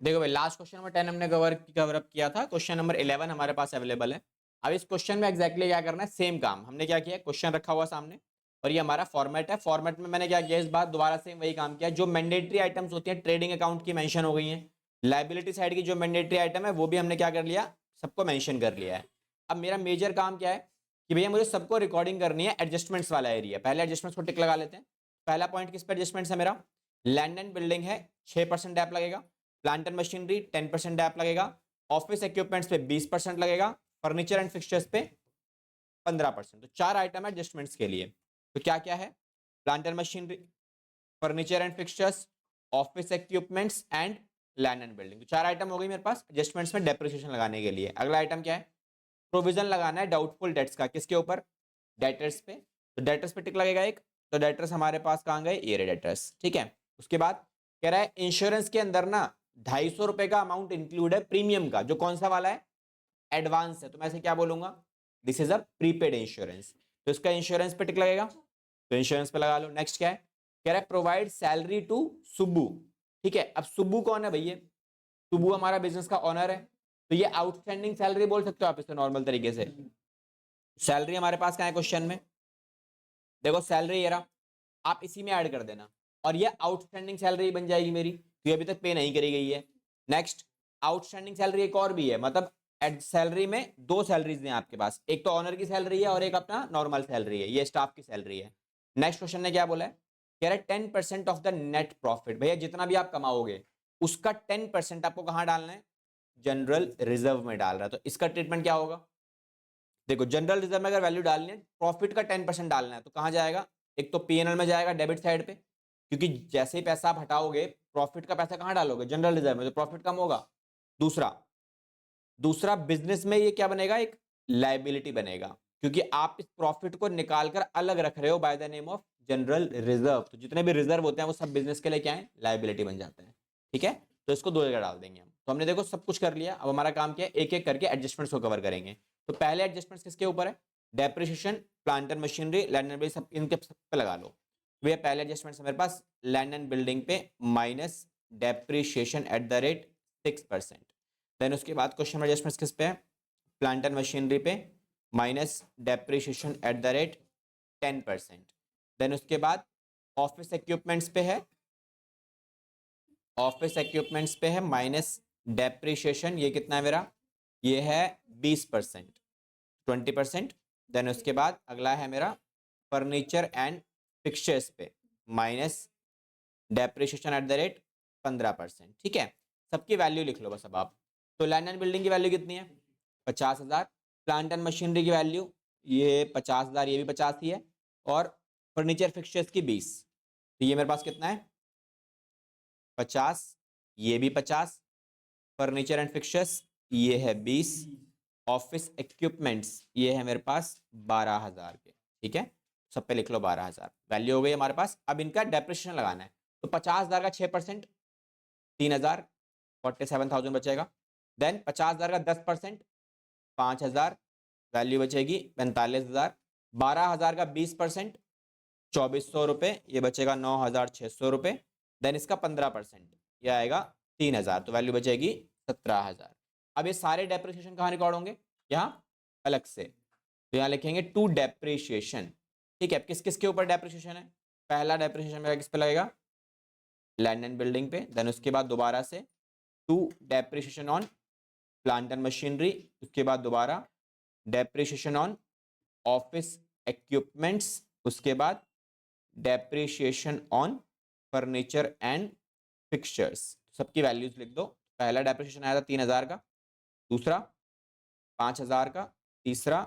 देखो भाई last question number 10 हमने कवर अप किया था, क्वेश्चन नंबर 11 हमारे पास अवेलेबल है। अब इस क्वेश्चन में एग्जैक्टली क्या करना है, सेम काम हमने क्या किया, क्वेश्चन रखा हुआ सामने और ये हमारा फॉर्मेट है। फॉर्मेट में मैंने क्या किया, इस बार दोबारा से वही काम किया, जो मैंडेटरी आइटम्स होती हैं ट्रेडिंग अकाउंट की मेंशन हो गई हैं, लायबिलिटी साइड की जो मैंडेटरी आइटम है वो भी हमने क्या कर लिया, सबको मेंशन कर लिया है। अब मेरा मेजर काम क्या है कि भैया मुझे सबको रिकॉर्डिंग करनी है एडजस्टमेंट्स वाला एरिया। पहले एडजस्टमेंट्स को टिक लगा लेते हैं। पहला पॉइंट किस पे एडजस्टमेंट्स है मेरा, लैंड एंड बिल्डिंग है 6% डैप लगेगा, प्लांट एंड मशीनरी 10% डैप लगेगा, ऑफिस इक्विपमेंट्स पे 20% लगेगा, फर्नीचर एंड फिक्सचर्स पे 15%। तो 4 आइटम है एडजस्टमेंट्स के लिए। तो क्या क्या है, plant and machinery, furniture and fixtures, office equipments and land and building. तो 4 आइटम हो गई मेरे पास एडजस्टमेंट्स में डेप्रिसिएशन लगाने के लिए। अगला आइटम क्या है, प्रोविजन लगाना है डाउटफुल डेट्स का। किसके ऊपर, डेटर्स पे। तो डेटर्स पे टिक लगेगा एक। तो डेटर्स हमारे पास कहाँ गए, ये डेटर्स, ठीक है। उसके बाद कह रहा है इंश्योरेंस के अंदर ना 250 रुपए का अमाउंट इंक्लूड है प्रीमियम का, जो कौन सा वाला है, एडवांस है। तो मैं इसे क्या बोलूंगा, this is a prepaid insurance. तो इसका इंश्योरेंस पे टिक लगेगा, तो इंश्योरेंस पे लगा लो। नेक्स्ट क्या है, कह रहा है प्रोवाइड सैलरी टू सुब्बू, ठीक है। अब सुब्बू कौन है भैया, सुब्बू हमारा बिजनेस का ऑनर है। तो ये आउटस्टैंडिंग सैलरी बोल सकते हो आप इसे नॉर्मल तरीके से। सैलरी हमारे पास क्या है क्वेश्चन में, देखो सैलरी ये रहा, आप इसी में ऐड कर देना और ये आउटस्टैंडिंग सैलरी बन जाएगी मेरी, तो ये अभी तक पे नहीं करी गई है। नेक्स्ट, आउटस्टैंडिंग सैलरी एक और भी है, मतलब सैलरी में 2 सैलरीज हैं आपके पास, एक तो ऑनर की सैलरी है और एक अपना नॉर्मल सैलरी है, ये स्टाफ की सैलरी है। नेक्स्ट क्वेश्चन ने क्या बोला है, कह रहा है 10% ऑफ द नेट प्रॉफिट। भैया जितना भी आप कमाओगे उसका 10% आपको कहां डालना है, जनरल रिजर्व में डाल रहा है। तो इसका ट्रीटमेंट क्या होगा, देखो जनरल रिजर्व में अगर वैल्यू डालनी है, प्रॉफिट का 10% डालना है, तो कहां जाएगा, एक तो पीएनएल में जाएगा डेबिट साइड पे, क्योंकि जैसे ही पैसा आप हटाओगे प्रॉफिट का पैसा कहां डालोगे, जनरल रिजर्व में, तो प्रॉफिट कम होगा। दूसरा दूसरा बिजनेस में ये क्या बनेगा, एक लायबिलिटी बनेगा, क्योंकि आप इस प्रॉफिट को निकालकर अलग रख रहे हो by the name of general reserve. तो जितने भी रिजर्व होते हैं वो सब बिजनेस के लिए क्या है, लायबिलिटी बन जाते हैं, ठीक है। तो इसको 2 जगह डाल देंगे हम। तो हमने देखो सब कुछ कर लिया, अब हमारा काम क्या है, एक एक करके एडजस्टमेंट्स को कवर करेंगे। तो पहले एडजस्टमेंट्स किसके ऊपर है, depreciation, plant and machinery, land and building, सब इनके सब पे लगा लो। भैया पहले एडजस्टमेंट्स मेरे पास लैंड एंड बिल्डिंग पे minus depreciation at the rate 6%। Then उसके बाद क्वेश्चन एडजस्टमेंट्स किस पे है, प्लांट एंड मशीनरी पे minus depreciation at the rate 10%। Then उसके बाद ऑफिस इक्विपमेंट्स पे है, ऑफिस इक्विपमेंट्स पे है माइनस डेप्रिसिएशन, ये कितना है मेरा, ये है 20%, 20%। देन उसके बाद अगला है मेरा फर्नीचर एंड फिक्सचर्स पे minus depreciation at the rate 15%, ठीक है। सबकी वैल्यू लिख लो बस अब आप। तो लैंड एंड बिल्डिंग की वैल्यू कितनी है, 50,000। प्लांट एंड मशीनरी की वैल्यू ये 50,000, ये भी 50 ही है, और फर्नीचर फिक्सचर्स की 20। तो ये मेरे पास कितना है, 50, ये भी 50, फर्नीचर एंड फिक्सचर्स ये है 20, ऑफिस इक्विपमेंट्स ये है मेरे पास 12,000 के, ठीक है। सब पे लिख लो 12,000, वैल्यू हो गई हमारे पास। अब इनका डेप्रिसिएशन लगाना है, तो 50,000 का 6% 3,000, 47,000 बचेगा। देन 50,000 का 10% 5,000, वैल्यू बचेगी 45,000। 12,000 का 20% 2,400 रुपये, ये बचेगा 9,600 रुपये। देन इसका 15% ये आएगा 3,000, तो वैल्यू बचेगी 17,000। अब ये सारे डेप्रिसिएशन कहाँ रिकॉर्ड होंगे, यहाँ अलग से। तो यहाँ लिखेंगे टू डेप्रिसिएशन, ठीक है। किस किस के ऊपर डेप्रिसिएशन है, पहला डेप्रिसिएशन मेरा किस पे लगेगा, लैंड एंड बिल्डिंग पे। देन उसके बाद दोबारा से to depreciation on plant and machinery, उसके बाद दोबारा डेप्रिसिएशन ऑन ऑफिस इक्विपमेंट्स, उसके बाद depreciation on furniture and fixtures. सबकी वैल्यूज लिख दो। पहला डेप्रिसिएशन आया था 3,000 का, दूसरा 5,000 का, तीसरा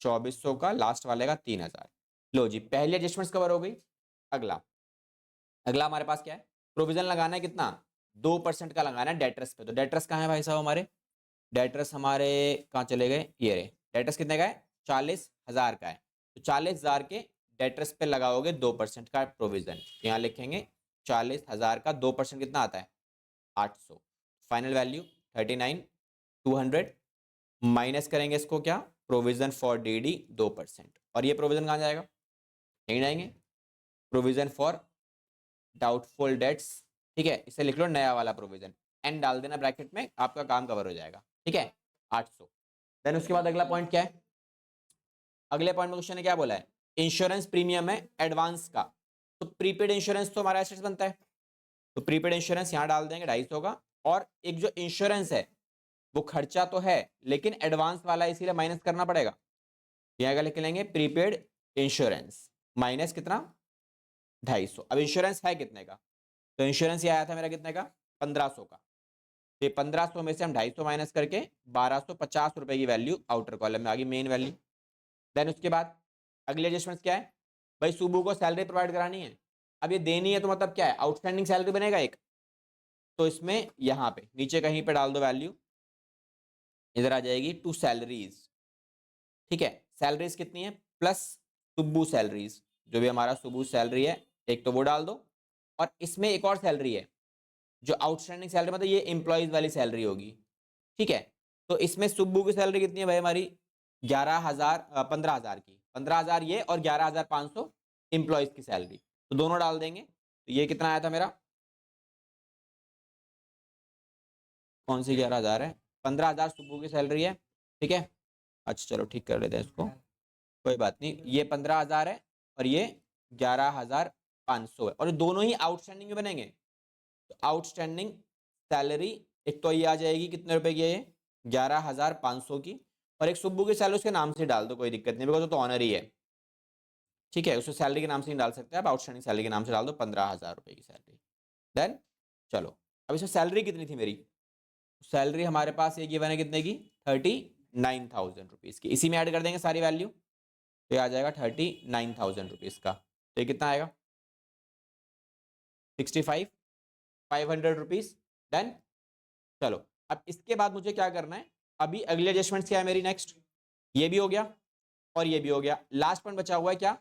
2,400 का, लास्ट वाले का 3,000। लो जी, पहली एडजस्टमेंट्स कवर हो गई। अगला अगला हमारे पास क्या है, प्रोविजन लगाना है कितना, 2% का लगाना है डेटर्स पे। तो डेटर्स कहाँ है भाई साहब हमारे, डेटर्स हमारे कहाँ चले गए, ये रहे। डेटर्स कितने का है, 40,000 का है। तो 40,000 के डेटर्स पे लगाओगे 2% का प्रोविजन। यहाँ लिखेंगे 40,000 का 2% कितना आता है, 800। फाइनल वैल्यू 39,200, माइनस करेंगे इसको क्या, प्रोविजन फॉर डीडी 2%, और ये प्रोविजन कहाँ जाएगा, यहीं जाएंगे, प्रोविजन फॉर डाउटफुल डेट्स, ठीक है। इसे लिख लो नया वाला प्रोविजन। एन डाल देना ब्रैकेट में, आपका काम कवर हो जाएगा। ठीक है, 800। देन उसके बाद अगला पॉइंट क्या है, अगले पॉइंट में क्वेश्चन ने क्या बोला है, इंश्योरेंस प्रीमियम है एडवांस का, तो प्रीपेड इंश्योरेंस तो हमारा एसेट्स बनता है, तो प्रीपेड इंश्योरेंस यहाँ डाल देंगे 250 का। और एक जो इंश्योरेंस है वो खर्चा तो है लेकिन एडवांस वाला है, इसीलिए माइनस करना पड़ेगा। यहाँ का लिख लेंगे प्रीपेड इंश्योरेंस माइनस कितना 250। अब इंश्योरेंस है कितने का, तो इंश्योरेंस ये आया था मेरा कितने का 1500 का, तो ये 1500 में से हम 250 माइनस करके 1250 रुपए की वैल्यू आउटर कॉलम में आ गई, मेन वैल्यू। देन उसके बाद अगले एडजस्टमेंट क्या है, भाई सुबह को सैलरी प्रोवाइड करानी है, अब ये देनी है तो मतलब क्या है, आउटस्टैंडिंग सैलरी बनेगा एक, तो इसमें यहाँ पे नीचे कहीं पे डाल दो वैल्यू, इधर आ जाएगी टू सैलरीज। ठीक है, सैलरीज कितनी है प्लस सुबह सैलरीज, जो भी हमारा सुबह सैलरी है एक तो वो डाल दो, और इसमें एक और सैलरी है जो आउटस्टैंडिंग सैलरी, मतलब ये एम्प्लॉयज वाली सैलरी होगी। ठीक है, तो इसमें सुब्बू की सैलरी कितनी है भाई हमारी 11,000 15,000 की, 15,000 ये और 11,500 एम्प्लॉयज की सैलरी, तो दोनों डाल देंगे। तो ये कितना आया था मेरा, कौन सी 11,000 है, 15,000 सुब्बू की सैलरी है। ठीक है, अच्छा चलो ठीक कर लेते हैं इसको, कोई बात नहीं, ये 15,000 है और ये 11,500 है, और दोनों ही आउटस्टैंडिंग में बनेंगे। तो आउटस्टैंडिंग सैलरी एक तो ये आ जाएगी कितने रुपए की है, ये 11,500 की, और एक सुब्बू की सैलरी उसके नाम से डाल दो, कोई दिक्कत नहीं, बिकॉज तो ऑनर ही है। ठीक है, उसको सैलरी के नाम से नहीं डाल सकते आप, आउटस्टैंडिंग सैलरी के नाम से डाल दो 15,000 रुपए की सैलरी। देन चलो, अब इसमें सैलरी कितनी थी मेरी, सैलरी हमारे पास ये गिवन है कितने की 39,000 रुपीज़ की, इसी में ऐड कर देंगे सारी वैल्यू, तो ये आ जाएगा 39,000 रुपीज़ का, तो ये कितना आएगा 65,500 रुपीज़। देन चलो, अब इसके बाद मुझे क्या करना है, अभी अगले एडजस्टमेंट्स क्या है मेरी, नेक्स्ट ये भी हो गया और ये भी हो गया, लास्ट पॉइंट बचा हुआ है क्या,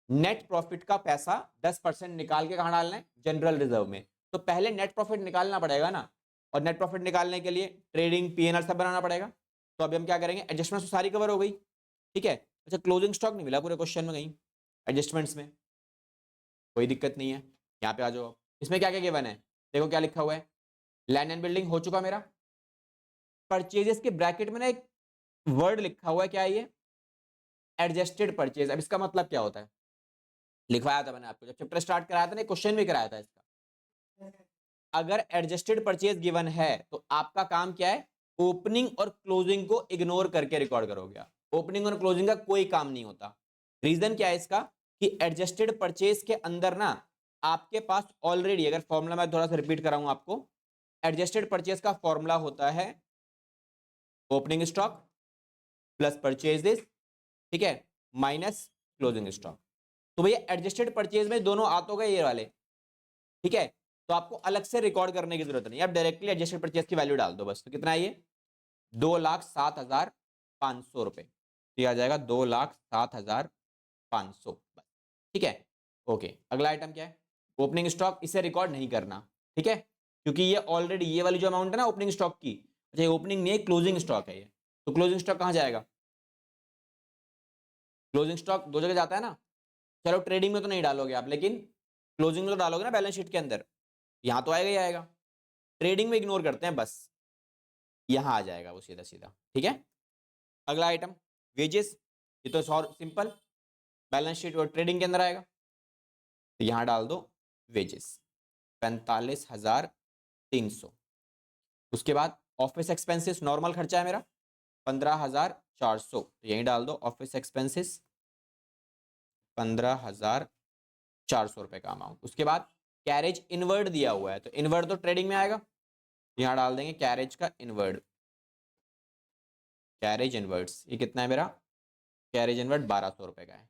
नेट प्रॉफिट का पैसा 10% निकाल के कहाँ डालना है, जनरल रिजर्व में। तो पहले नेट प्रॉफिट निकालना पड़ेगा ना, और नेट प्रॉफिट निकालने के लिए ट्रेडिंग पीएनआर सब बनाना पड़ेगा। तो अभी हम क्या करेंगे, एडजस्टमेंट तो सारी कवर हो गई। ठीक है, अच्छा क्लोजिंग स्टॉक नहीं मिला पूरे क्वेश्चन में कहीं एडजस्टमेंट्स में, कोई दिक्कत नहीं है, यहाँ पे आ जाओ। इसमें क्या क्या गिवन है, देखो क्या लिखा हुआ है, लैंड एंड बिल्डिंग हो चुका मेरा, परचेजेस के ब्रैकेट में ना एक वर्ड लिखा हुआ है, क्या है ये, एडजस्टेड परचेज। अब इसका मतलब क्या होता है, लिखवाया था मैंने आपको जब चैप्टर स्टार्ट कराया था ना, क्वेश्चन भी कराया था इसका। अगर एडजस्टेड परचेज गिवन है तो आपका काम क्या है, ओपनिंग और क्लोजिंग को इग्नोर करके रिकॉर्ड करोगे। ओपनिंग और क्लोजिंग का कोई काम नहीं होता। रीजन क्या है इसका, कि एडजस्टेड परचेज के अंदर ना आपके पास ऑलरेडी, अगर फॉर्मूला मैं थोड़ा सा रिपीट कराऊं आपको, एडजस्टेड परचेज का फॉर्मूला होता है ओपनिंग स्टॉक प्लस परचेजेस, ठीक है, माइनस क्लोजिंग स्टॉक। तो भैया एडजस्टेड परचेज में दोनों आ तो गए ये वाले, ठीक है, तो आपको अलग से रिकॉर्ड करने की जरूरत नहीं, आप डायरेक्टली एडजस्टेड परचेज की वैल्यू डाल दो बस। तो कितना है ये 2,07,500 रुपए, ये आ जाएगा 2,07,500 बस। ठीक है, ओके। अगला आइटम क्या है, ओपनिंग स्टॉक, इसे रिकॉर्ड नहीं करना, ठीक है, क्योंकि ये ऑलरेडी ये वाली जो अमाउंट है ना ओपनिंग स्टॉक की, अच्छा ओपनिंग नहीं है क्लोजिंग स्टॉक है ये, तो क्लोजिंग स्टॉक कहाँ जाएगा, क्लोजिंग स्टॉक दो जगह जाता है ना, चलो ट्रेडिंग में तो नहीं डालोगे आप, लेकिन क्लोजिंग में तो डालोगे ना बैलेंस शीट के अंदर, यहाँ तो आएगा ही आएगा, ट्रेडिंग में इग्नोर करते हैं बस, यहाँ आ जाएगा वो सीधा सीधा। ठीक है, अगला आइटम वेजेस, ये तो सिंपल बैलेंस शीट और ट्रेडिंग के अंदर आएगा, तो यहाँ डाल दो वेजेस 45,300। उसके बाद ऑफिस एक्सपेंसेस, नॉर्मल खर्चा है मेरा 15,400, तो यहीं डाल दो ऑफिस एक्सपेंसेस 15,400 रुपए का अमाउंट। उसके बाद कैरेज इनवर्ड दिया हुआ है, तो इनवर्ड तो ट्रेडिंग में आएगा, यहाँ डाल देंगे कैरेज का इनवर्ड, कैरेज इनवर्ड्स, ये कितना है मेरा, कैरेज इनवर्ड 1,200 रुपए का है,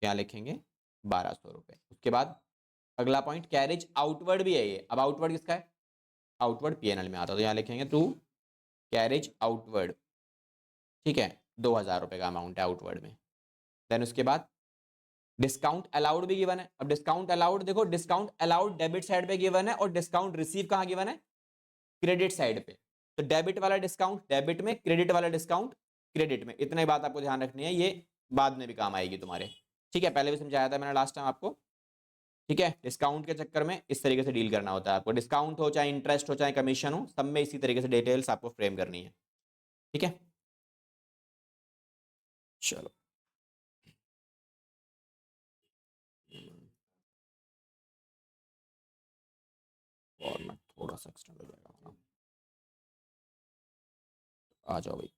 यहाँ लिखेंगे 1,200 रुपए। उसके बाद अगला पॉइंट कैरेज आउटवर्ड भी है ये, अब आउटवर्ड किसका है, आउटवर्ड पीएनएल में आता है, तो यहाँ लिखेंगे टू कैरेज आउटवर्ड, ठीक है, 2,000 रुपए का अमाउंट है आउटवर्ड में। देन उसके बाद डिस्काउंट अलाउड भी गिवन है, अब डिस्काउंट अलाउड देखो, डिस्काउंट अलाउड डेबिट साइड पे गिवन है और डिस्काउंट रिसीव कहाँ गिवन है, क्रेडिट साइड पे। तो डेबिट वाला डिस्काउंट डेबिट में, क्रेडिट वाला डिस्काउंट क्रेडिट में, इतनी बात आपको ध्यान रखनी है, ये बाद में भी काम आएगी तुम्हारे। ठीक है, पहले भी समझाया था मैंने लास्ट टाइम आपको। ठीक है, डिस्काउंट के चक्कर में इस तरीके से डील करना होता है आपको, डिस्काउंट हो चाहे इंटरेस्ट हो चाहे कमीशन हो, सब में इसी तरीके से डिटेल्स आपको फ्रेम करनी है। ठीक है, चलो फॉर्मेट थोड़ा सा एक्सटेंड हो जाएगा हमारा। आ जाओ भाई,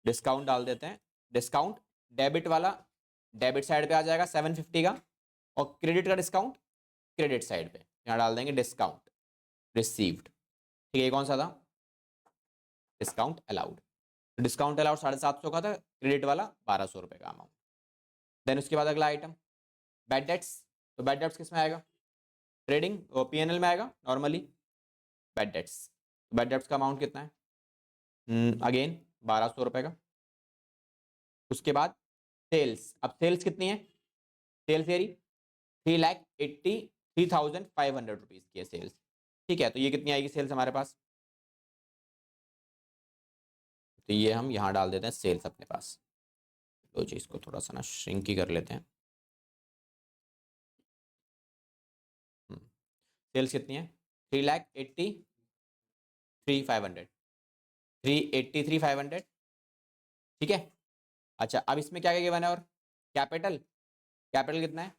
डिस्काउंट डाल देते हैं। डिस्काउंट डेबिट वाला डेबिट साइड पे आ जाएगा 750 का, और क्रेडिट का डिस्काउंट क्रेडिट साइड पे यहाँ डाल देंगे डिस्काउंट रिसीव्ड। ठीक है, ये कौन सा था? Discount allowed. डिस्काउंट अलाउड 750 का था, क्रेडिट वाला 1200 रुपये का अमाउंट। देन उसके बाद अगला आइटम बैड डेट्स। तो बैड डेट्स किस में आएगा? ट्रेडिंग और पीएनएल में आएगा normally bad debts. Bad debts का अमाउंट कितना है? अगेन 1200 रुपये का। उसके बाद सेल्स, अब सेल्स कितनी है? सेल्स एरी 3,83,500 रुपीज़ की है सेल्स। ठीक है, तो ये कितनी आएगी सेल्स हमारे पास? तो ये हम यहाँ डाल देते हैं सेल्स अपने पास। तो जी इसको थोड़ा सा ना श्रिंक ही कर लेते हैं। सेल्स कितनी है? 3,83,500, 3,83,500। ठीक है, अच्छा अब इसमें क्या क्या गिवन है? और कैपिटल, कैपिटल कितना है?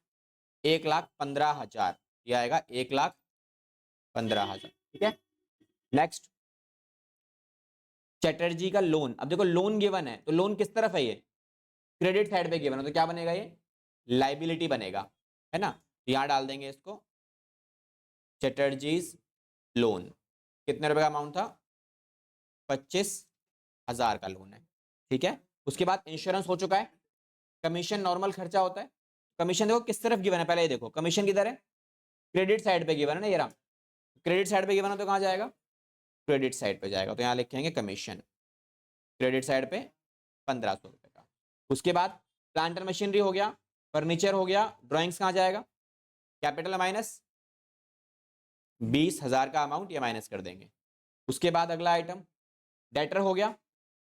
1,15,000, ये आएगा 1,15,000। ठीक है, नेक्स्ट चैटर्जी का लोन। अब देखो लोन गिवन है, तो लोन किस तरफ है? ये क्रेडिट साइड पे गिवन है, तो क्या बनेगा? ये लाइबिलिटी बनेगा, है ना। यहां डाल देंगे इसको चैटर्जीज लोन। कितने रुपए का अमाउंट था? 25,000 का लोन है। ठीक है, उसके बाद इंश्योरेंस हो चुका है। कमीशन नॉर्मल खर्चा होता है। कमीशन देखो किस तरफ गिवन है, पहले ये देखो कमीशन किधर है? क्रेडिट साइड पे गिवन है ना, ये रहा। क्रेडिट साइड पे गिवन है तो कहाँ जाएगा? क्रेडिट साइड पे जाएगा, तो यहाँ लिखेंगे कमीशन क्रेडिट साइड पे 1,500 रुपये का। उसके बाद प्लांट एंड मशीनरी हो गया, फर्नीचर हो गया, ड्राइंग्स कहाँ जाएगा? कैपिटल माइनस 20,000 का अमाउंट ये माइनस कर देंगे। उसके बाद अगला आइटम डेटर हो गया,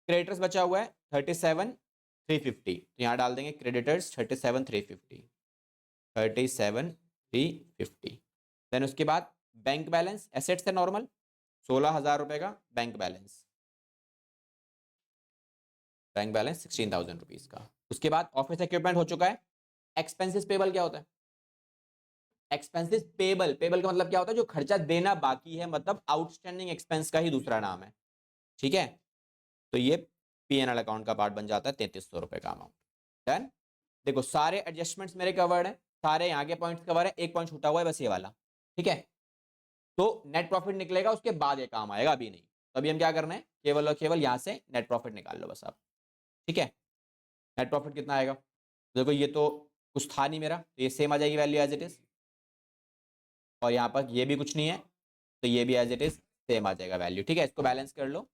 क्रेडिटर्स बचा हुआ है 37,350, तो यहाँ डाल देंगे क्रेडिटर्स 37,350, 37,350। देन उसके बाद बैंक बैलेंस, एसेट्स है नॉर्मल 16,000 रुपये का bank balance, bank balance 16,000 rupees का। उसके बाद ऑफिस इक्विपमेंट हो चुका है। एक्सपेंसेस पेबल क्या होता है? एक्सपेंसेस पेबल, पेबल का मतलब क्या होता है? जो खर्चा देना बाकी है, मतलब आउटस्टैंडिंग एक्सपेंस का ही दूसरा नाम है। ठीक है, तो ये पीएनएल अकाउंट का पार्ट बन जाता है 3,300 रुपये का अमाउंट। डन। देखो सारे एडजस्टमेंट्स मेरे कवर्ड है, सारे यहाँ के पॉइंट्स कवर है, एक पॉइंट छूटा हुआ है बस ये वाला। ठीक है, तो नेट प्रॉफिट निकलेगा उसके बाद ये काम आएगा, अभी नहीं। तो अभी हम क्या करना है, केवल और केवल यहाँ से नेट प्रॉफिट निकाल लो बस आप। ठीक है, नेट प्रॉफिट कितना आएगा? देखो ये तो कुछ था नहीं मेरा, तो ये सेम आ जाएगी वैल्यू एज इट इज, और यहाँ पर ये भी कुछ नहीं है, तो ये भी एज इट इज सेम आ जाएगा वैल्यू। ठीक है, इसको बैलेंस कर लो।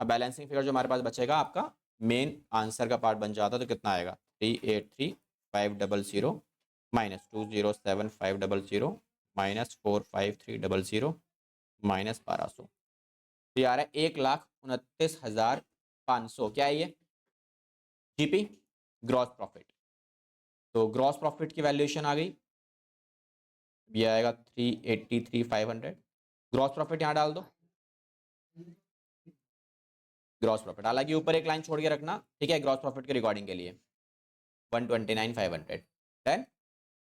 अब बैलेंसिंग फिगर जो हमारे पास बचेगा आपका मेन आंसर का पार्ट बन जाता, तो कितना आएगा? 3,83,500 माइनस 2,07,500 माइनस 4,53,000 माइनस 1,200, तो ये आ रहा है 1,29,500। क्या है ये? GP, gross profit. तो ग्रॉस प्रॉफिट की वैल्यूएशन आ गई, ये आएगा 3,83,500। ग्रॉस प्रॉफिट यहाँ डाल दो, ग्रॉस प्रॉफिट, हालांकि ऊपर एक लाइन छोड़ के रखना, ठीक है, ग्रॉस प्रॉफिट के रिकॉर्डिंग के लिए 129,500। Then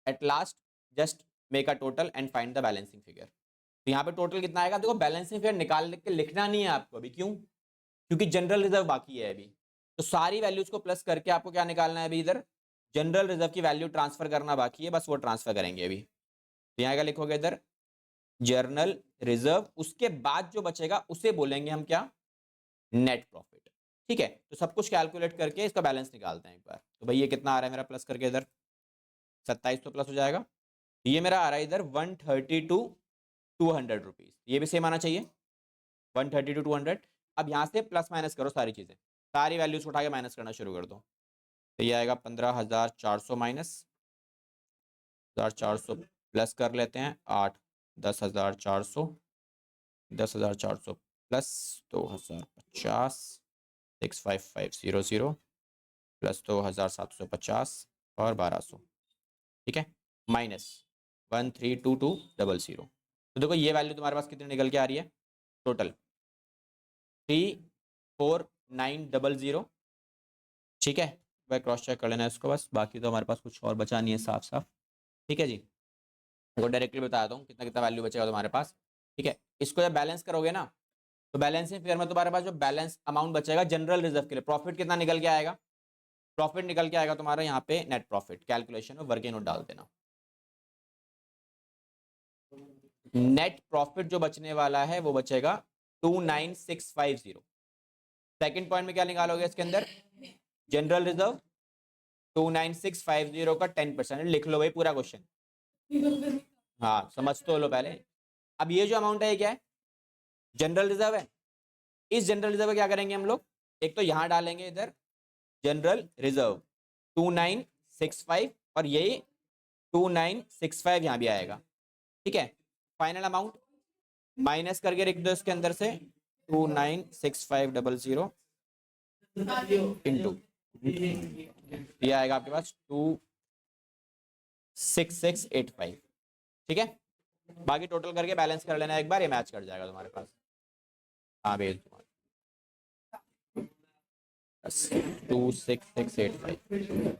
at last just make a total and find the balancing figure. तो यहाँ पे टोटल कितना आएगा? देखो बैलेंसिंग फिगर निकाल के लिखना नहीं है आपको अभी, क्यों? क्योंकि जनरल रिजर्व बाकी है अभी, तो सारी वैल्यूज को प्लस करके आपको क्या निकालना है? अभी इधर जनरल रिजर्व की वैल्यू ट्रांसफर करना बाकी है, बस वो ट्रांसफर करेंगे अभी। तो यहाँ क्या लिखोगे? इधर जर्नल रिजर्व, उसके बाद जो बचेगा उसे बोलेंगे हम क्या? Net profit. ठीक है, तो सब कुछ कैलकुलेट करके इसका बैलेंस निकालते हैं एक बार। तो भाई ये कितना आ रहा है मेरा प्लस करके इधर? 27 तो प्लस हो जाएगा। ये मेरा आ रहा है इधर 132,200 रुपीज, ये भी सेम आना चाहिए 132,200। अब यहाँ से प्लस माइनस करो सारी चीजें, सारी वैल्यूज उठा के माइनस करना शुरू कर दो। तो ये आएगा 15,400 माइनस 1,400 प्लस कर लेते हैं 8, 10,400, 10,400 प्लस 2,050, 65500 प्लस 2,750 और 1,200। ठीक है, माइनस 132,200। तो देखो ये वैल्यू तुम्हारे पास कितनी निकल के आ रही है टोटल 34900। ठीक है, वह क्रॉस चेक कर लेना इसको बस, बाकी तो हमारे पास कुछ और बचा नहीं है साफ साफ। ठीक है जी, वो डायरेक्टली बता दूँ कितना कितना वैल्यू बचेगा तुम्हारे पास। ठीक है, इसको जब बैलेंस करोगे ना तो बैलेंसिंग फिगर में तुम्हारे पास जो बैलेंस अमाउंट बचेगा जनरल रिजर्व के लिए, प्रॉफिट कितना निकल के आएगा, प्रॉफिट निकल के आएगा तुम्हारा यहाँ पे नेट प्रॉफिट, कैलकुलेशन में वर्किंग नोट डाल देना। नेट प्रॉफिट जो बचने वाला है वो बचेगा 29650। सेकंड पॉइंट में क्या निकालोगे इसके अंदर, जनरल रिजर्व 29650 का 10% लिख लो भाई पूरा क्वेश्चन। हाँ समझ तो लो पहले। अब ये जो अमाउंट है ये क्या है, जनरल रिजर्व है। इस जनरल रिजर्व क्या करेंगे हम लोग, एक तो यहाँ डालेंगे इधर जनरल रिजर्व 2965 और यही 2965 यहाँ भी आएगा। ठीक है, फाइनल अमाउंट माइनस करके लिख दो इसके अंदर से 296,500 इंटू ये आएगा आपके पास 26685। ठीक है, बाकी टोटल करके बैलेंस कर लेना एक बार, ये मैच कर जाएगा तुम्हारे पास। हाँ भेज दूंगा 26685।